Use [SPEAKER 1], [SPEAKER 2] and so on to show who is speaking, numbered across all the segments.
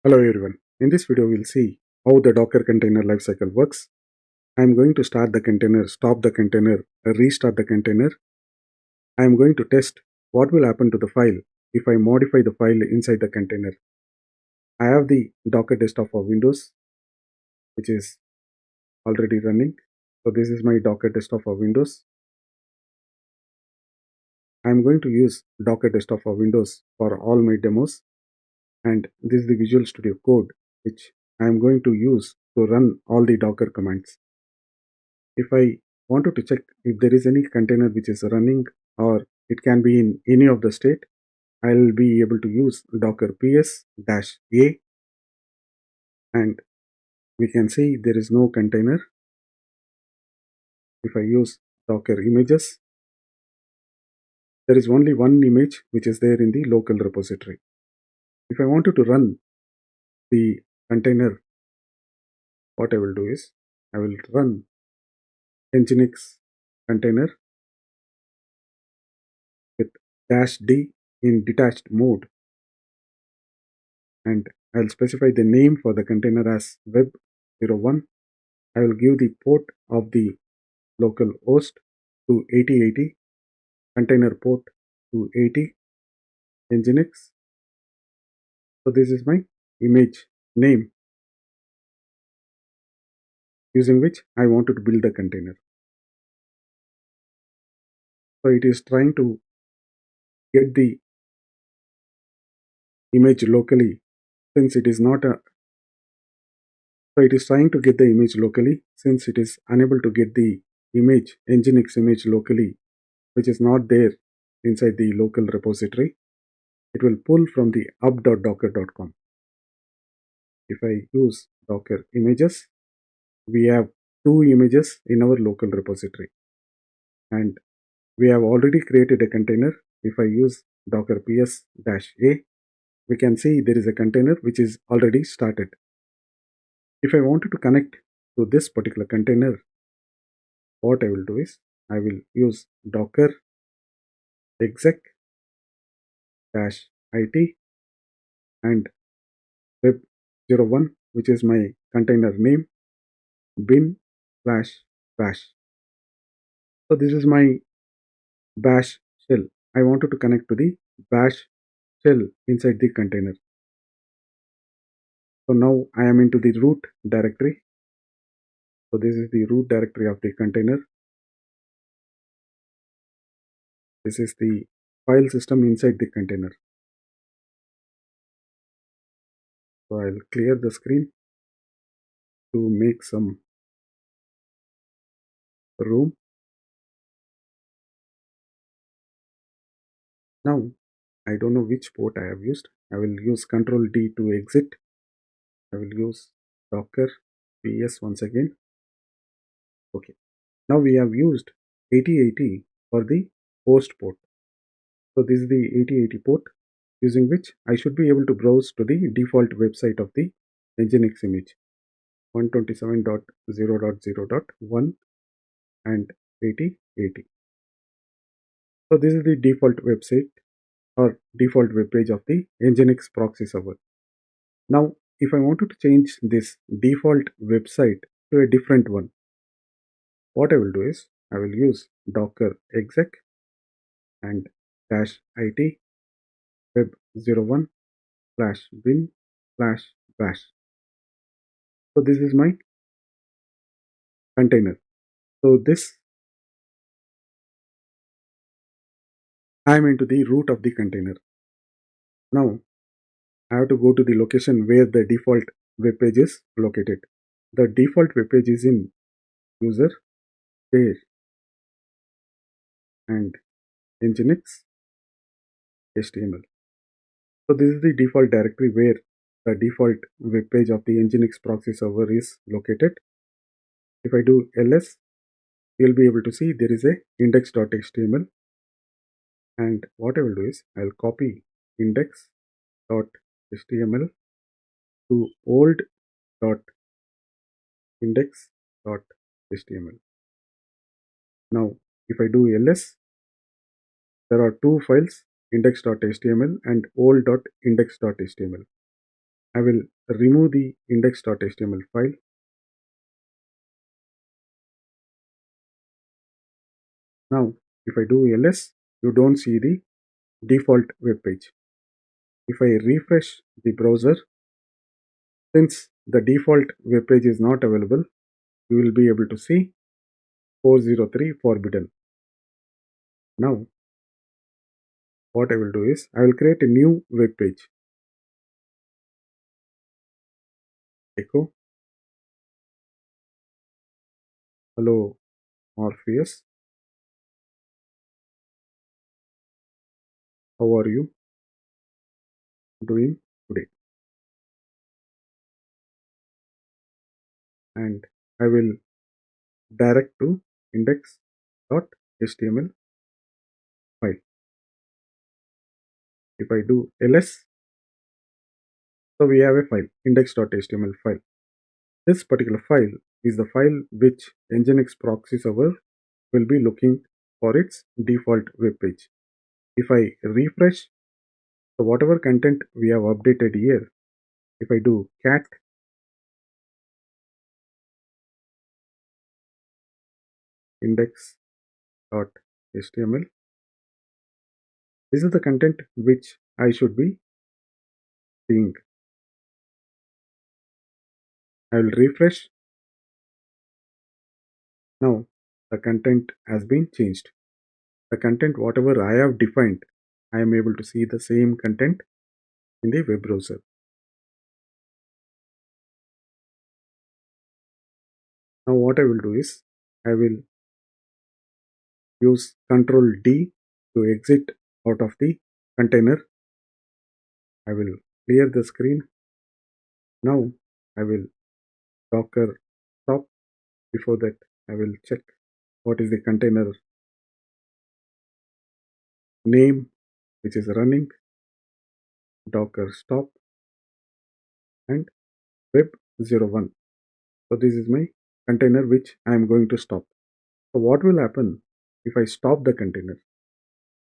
[SPEAKER 1] Hello everyone. In this video, we'll see how the Docker container lifecycle works. I'm going to start the container, stop the container, restart the container. I'm going to test what will happen to the file if I modify the file inside the container. I have the Docker desktop for Windows, which is already running. So this is my Docker desktop for Windows. I'm going to use Docker desktop for Windows for all my demos. And this is the Visual Studio Code, which I'm going to use to run all the Docker commands. If I wanted to check if there is any container which is running or it can be in any of the state, I'll be able to use docker ps-a and we can see there is no container. If I use docker images, there is only one image which is there in the local repository. If I wanted to run the container, what I will do is I will run nginx container with -d in detached mode, and I'll specify the name for the container as web01. I will give the port of the local host to 8080, container port to 80, nginx. So this is my image name using which I wanted to build the container. So it is trying to get the image locally since it is not a so it is trying to get the image locally since it is unable to get the image nginx image locally, which is not there inside the local repository. It will pull from the up.docker.com. If I use docker images, we have two images in our local repository and we have already created a container. If I use docker ps-a, we can see there is a container which is already started. If I wanted to connect to this particular container, what I will do is I will use docker exec-it and web01, which is my container name, bin/bash. So this is my bash shell. I wanted to connect to the bash shell inside the container. So now I am into the root directory. So this is the root directory of the container. This is the file system inside the container. So I'll clear the screen to make some room. Now I don't know which port I have used. I will use Ctrl D to exit. I will use docker ps once again. Okay. Now we have used 8080 for the host port. So this is the 8080 port using which I should be able to browse to the default website of the nginx image 127.0.0.1 and 8080. So this is the default website or default web page of the nginx proxy server. Now if I wanted to change this default website to a different one, what I will do is I will use docker exec and -it web01 /bin/bash. So this is my container. So this I am into the root of the container. Now I have to go to the location where the default web page is located. The default web page is in user there and nginx html. So this is the default directory where the default web page of the nginx proxy server is located. If I do ls, you'll be able to see there is a index.html, and what I will do is I'll copy index.html to old.index.html. Now if I do ls, there are two files, index.html and old.index.html. I will remove the index.html file. Now, if I do ls, you don't see the default web page. If I refresh the browser, since the default web page is not available, you will be able to see 403 forbidden. Now, what I will do is, I will create a new web page. Echo, hello Morpheus, how are you doing today? And I will direct to index.html file. If I do ls, so we have a file, index.html file. This particular file is the file which Nginx proxy server will be looking for its default web page. If I refresh, so whatever content we have updated here, if I do cat index.html, this is the content which I should be seeing. I will refresh. Now the content has been changed. The content whatever I have defined, I am able to see the same content in the web browser. Now what I will do is, I will use Ctrl D to exit out of the container. I will clear the screen. Now I will Docker stop. Before that, I will check what is the container name which is running. Docker stop and web01. So this is my container which I am going to stop. So what will happen if I stop the container?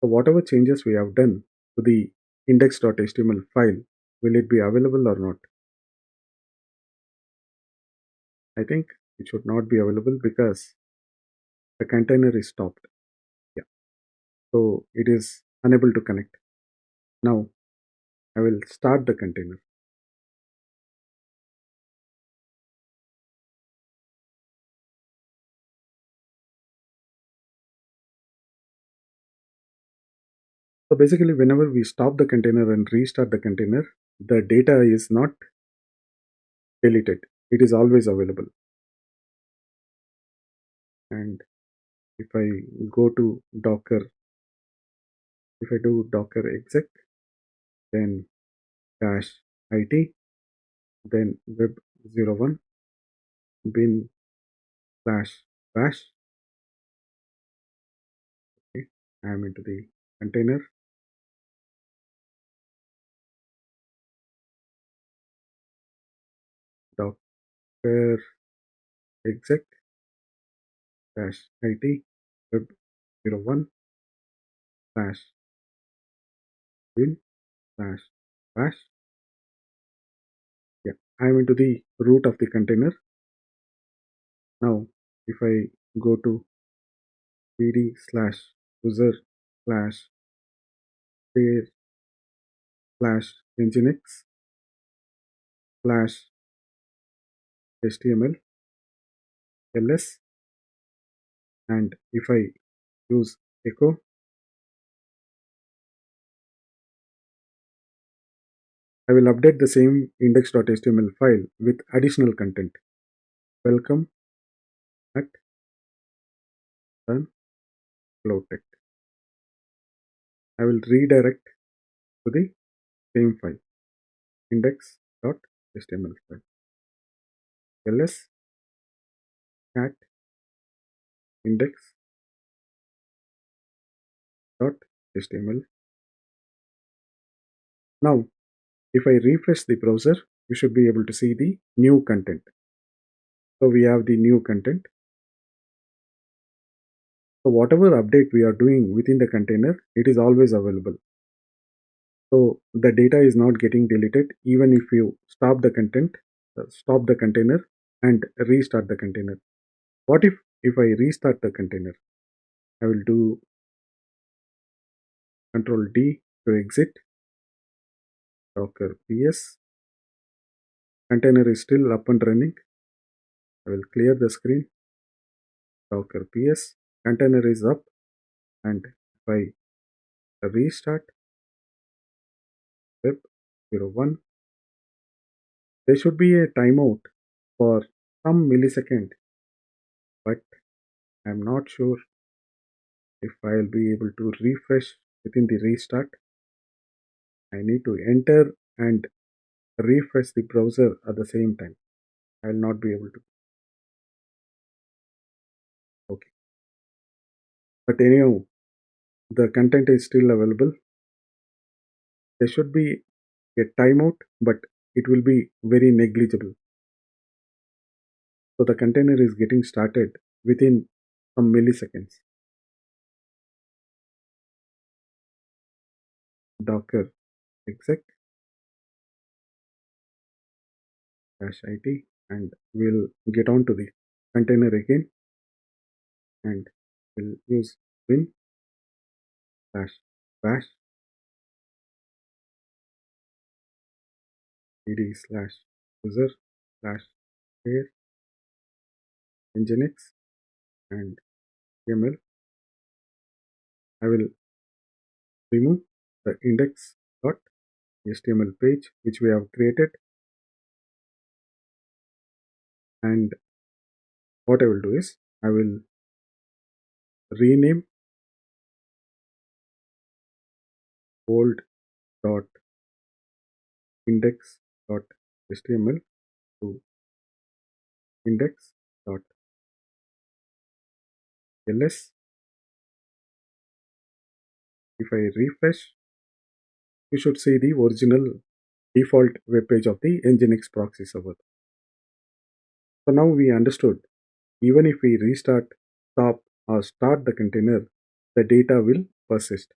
[SPEAKER 1] So whatever changes we have done to the index.html file, will it be available or not? I think it should not be available because the container is stopped. Yeah. So it is unable to connect. Now I will start the container. So basically, whenever we stop the container and restart the container, the data is not deleted. It is always available. And if I go to Docker, if I do Docker exec, then dash IT, then web01 bin slash bash. Okay, I am into the container. Docker exec dash IT web01 slash bin slash bash. Yeah, I am into the root of the container. Now, if I go to cd slash user slash share slash nginx slash html ls, and if I use echo, I will update the same index.html file with additional content. Welcome at Run Cloud Tech. I will redirect to the same file, index.html file. ls cat index.html. Now, if I refresh the browser, you should be able to see the new content. So we have the new content. So whatever update we are doing within the container, it is always available. So the data is not getting deleted even if you stop the container and restart the container. What if I restart the container? I will do Control D to exit. Docker PS. Container is still up and running. I will clear the screen. Docker PS. Container is up, and if I restart web 01, there should be a timeout for some millisecond, but I'm not sure if I'll be able to refresh within the restart. I need to enter and refresh the browser at the same time. I'll not be able to. Okay. But anyhow, the content is still available. There should be a timeout, but it will be very negligible. So the container is getting started within some milliseconds. Docker exec -it, and we'll get on to the container again, and we'll use bin /bash /user /share nginx and YAML. I will remove the index.html page which we have created, and what I will do is I will rename old.index.html to index.ls. If I refresh, you should see the original default web page of the nginx proxy server. So now we understood, even if we restart, stop, or start the container, the data will persist.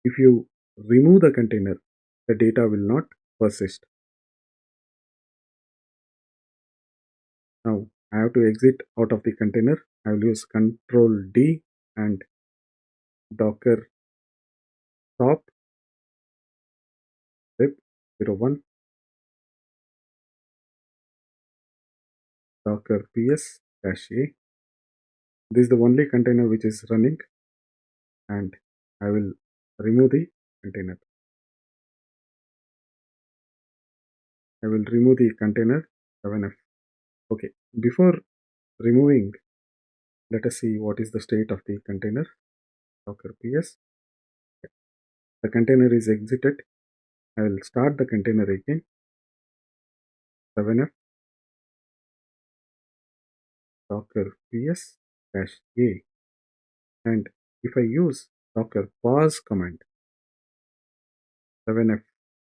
[SPEAKER 1] If you remove the container, the data will not persist. Now I have to exit out of the container. I will use Control D and Docker stop web 01 Docker PS -a. This is the only container which is running, and I will remove the container. I will remove the container 7f. Okay, before removing, let us see what is the state of the container. Docker PS. The container is exited. I will start the container again. 7f Docker PS -a. And if I use Docker pause command, 7f,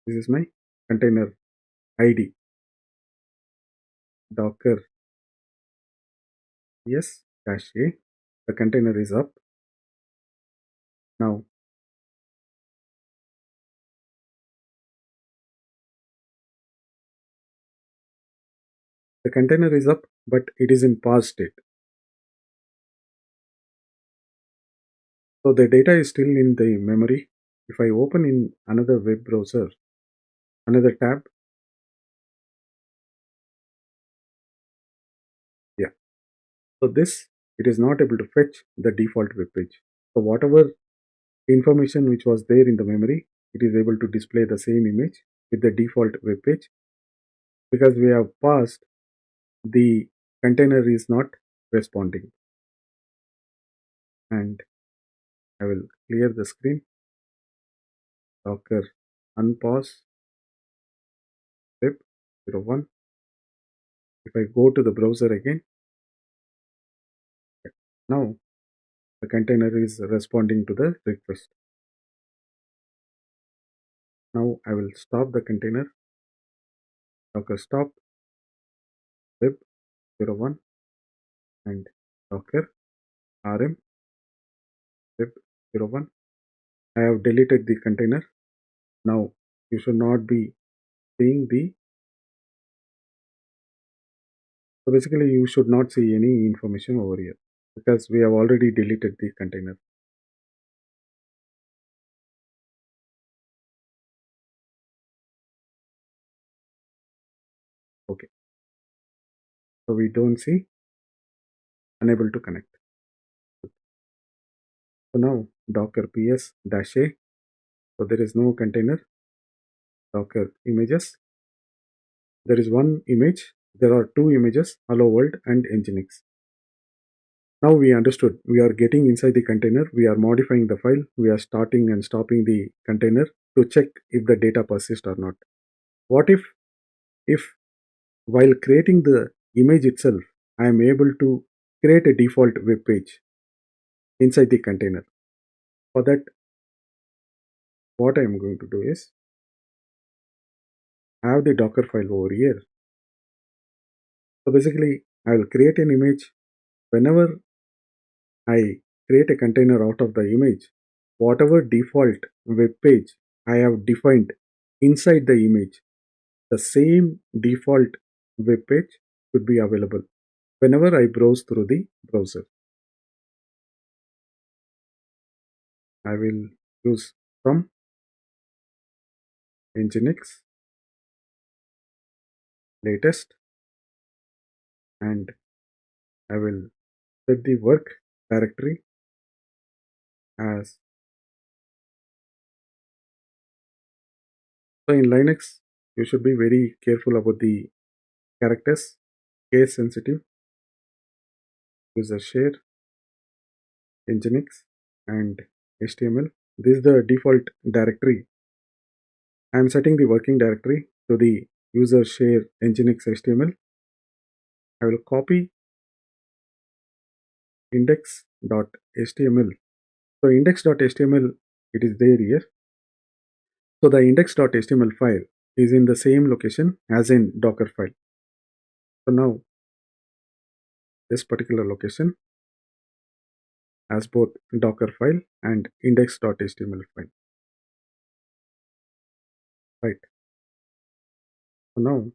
[SPEAKER 1] this is my container ID. Docker PS -a. The container is up. Now the container is up, but it is in pause state. So the data is still in the memory. If I open in another web browser, another tab, yeah. So this, it is not able to fetch the default web page. So whatever information which was there in the memory, it is able to display the same image with the default web page. Because we have paused, the container is not responding. And I will clear the screen. Docker unpause web 01. If I go to the browser again, now the container is responding to the request. Now I will stop the container. Docker stop web 01 and Docker rm web 01. I have deleted the container. Now you should not be seeing the, so basically you should not see any information over here because we have already deleted the container. Okay, so we don't see unable to connect. So now docker ps dash a, so there is no container. Docker images, there is one image, there are two images, hello world and nginx. Now we understood, we are getting inside the container, we are modifying the file, we are starting and stopping the container to check if the data persists or not. What if while creating the image itself, I am able to create a default web page inside the container? For that, what I am going to do is, I have the Docker file over here. So basically, I will create an image. Whenever I create a container out of the image, whatever default web page I have defined inside the image, the same default web page should be available whenever I browse through the browser. I will use from nginx latest, and I will set the work directory as, so in Linux you should be very careful about the characters, case sensitive, user share, nginx and html. This is the default directory. I am setting the working directory to the user share nginx html. I will copy index.html. So index.html, it is there here. So the index.html file is in the same location as in Docker file. So now this particular location has both Docker file and index.html file. Right. So now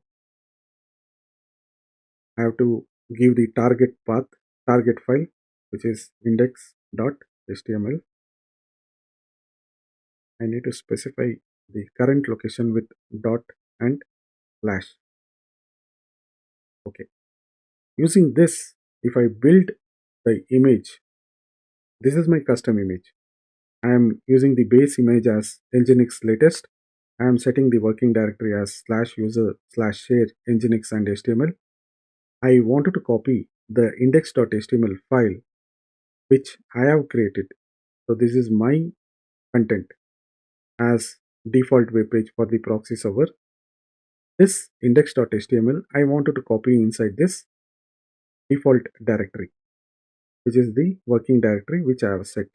[SPEAKER 1] I have to give the target path, target file, which is index.html. I need to specify the current location with dot and slash. Okay. Using this, if I build the image, this is my custom image. I am using the base image as nginx latest. I am setting the working directory as /user/share nginx and html. I wanted to copy the index.html file which I have created. So this is my content as default web page for the proxy server. This index.html I wanted to copy inside this default directory, which is the working directory which I have set.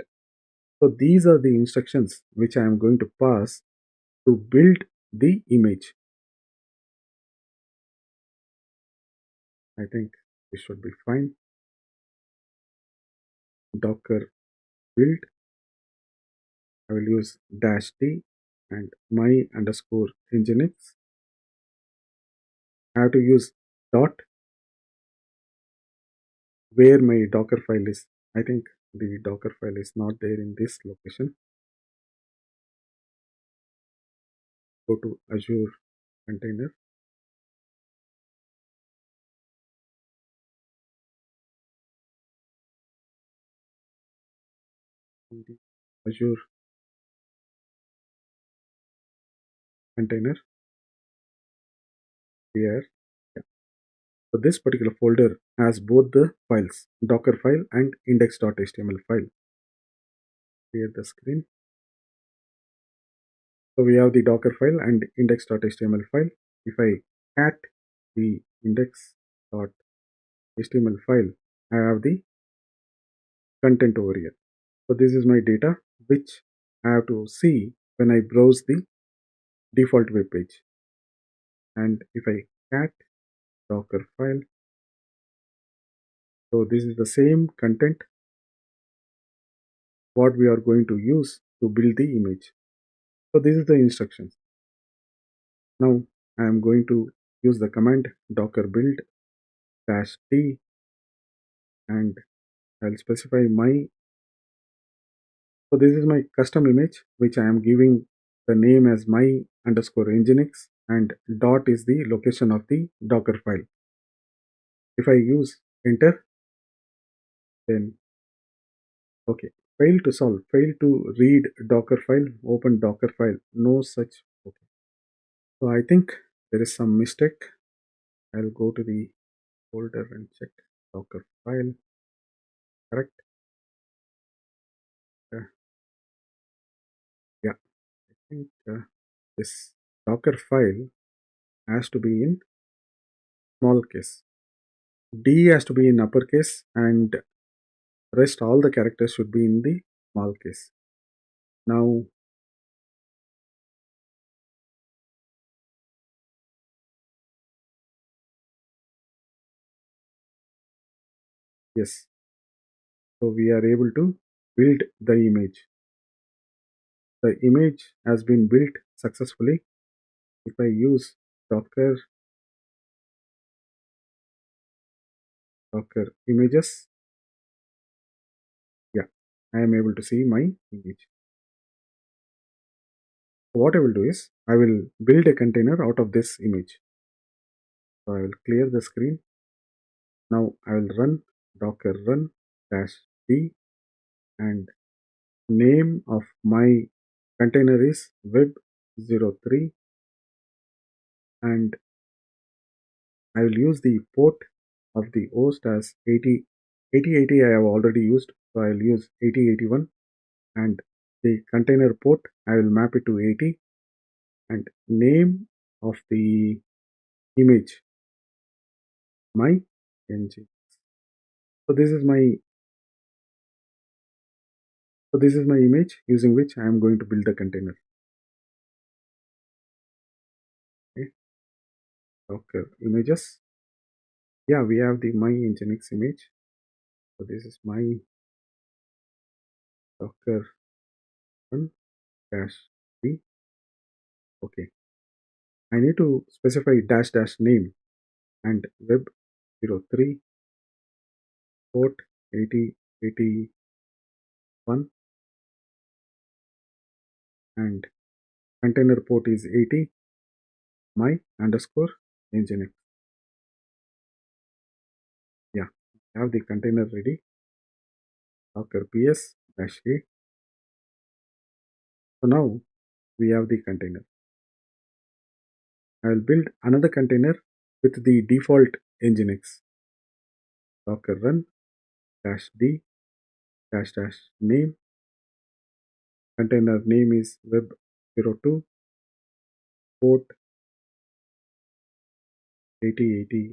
[SPEAKER 1] So these are the instructions which I am going to pass to build the image. I think this should be fine. Docker build. I will use -t and my underscore nginx. I have to use dot where my Docker file is. I think the Docker file is not there in this location. Go to Azure container. Azure container here. Yeah. So this particular folder has both the files, Docker file and index.html file. Clear the screen. So we have the Docker file and index.html file. If I cat the index.html file, I have the content over here. So this is my data which I have to see when I browse the default web page. And if I cat Docker file, so this is the same content what we are going to use to build the image. So this is the instructions. Now I am going to use the command docker build -t, and I'll specify my. So this is my custom image, which I am giving the name as my underscore nginx, and dot is the location of the docker file. If I use enter, then okay. Fail to solve, fail to read docker file, open docker file, no such. Okay. So I think there is some mistake. I'll go to the folder and check docker file. Correct. Uh, yeah, I think this docker file has to be in small case. D has to be in uppercase, and rest all the characters should be in the small case. Now, yes, so we are able to build the image. The image has been built successfully. If I use docker images, yeah, I am able to see my image. So what I will do is I will build a container out of this image. So I will clear the screen. Now I will run docker run -d, and name of my container is web03, and I will use the port of the host as 8080. I have already used, so I will use 8081, and the container port I will map it to 80, and name of the image my ng. So this is my image using which I am going to build the container. Okay. Docker images. Yeah, we have the my nginx image. So this is my docker run -d. Okay. I need to specify -- name and web03 port 8081, and container port is 80, my underscore nginx. Yeah, I have the container ready. Docker ps -a. So now we have the container. I will build another container with the default nginx. Docker run -d -name. Container name is web02 port 8080.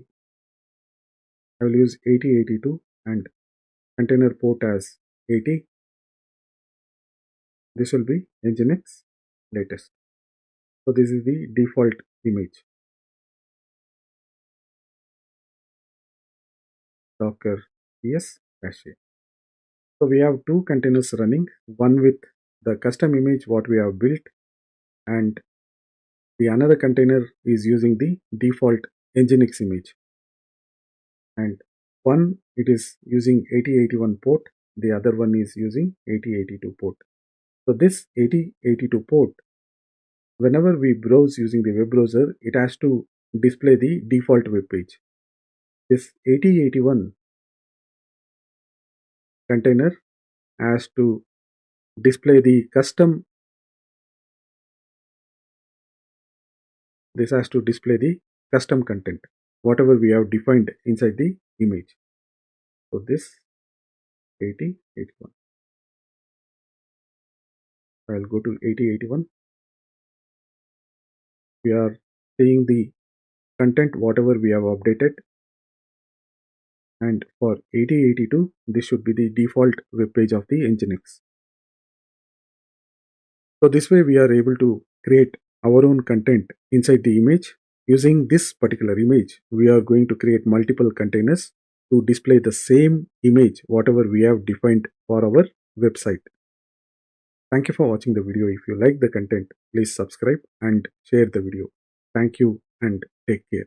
[SPEAKER 1] I will use 8082 and container port as 80. This will be nginx latest. So this is the default image. Docker ps -a. So we have two containers running, one with the custom image what we have built, and the another container is using the default nginx image, and one it is using 8081 port, the other one is using 8082 port. So this 8082 port, whenever we browse using the web browser, it has to display the default web page. This 8081 container has to display the custom. This has to display the custom content, whatever we have defined inside the image. So this 8081. I'll go to 8081. We are seeing the content whatever we have updated, and for 8082 this should be the default web page of the nginx. So this way we are able to create our own content inside the image. Using this particular image, we are going to create multiple containers to display the same image whatever we have defined for our website. Thank you for watching the video. If you like the content, please subscribe and share the video. Thank you and take care.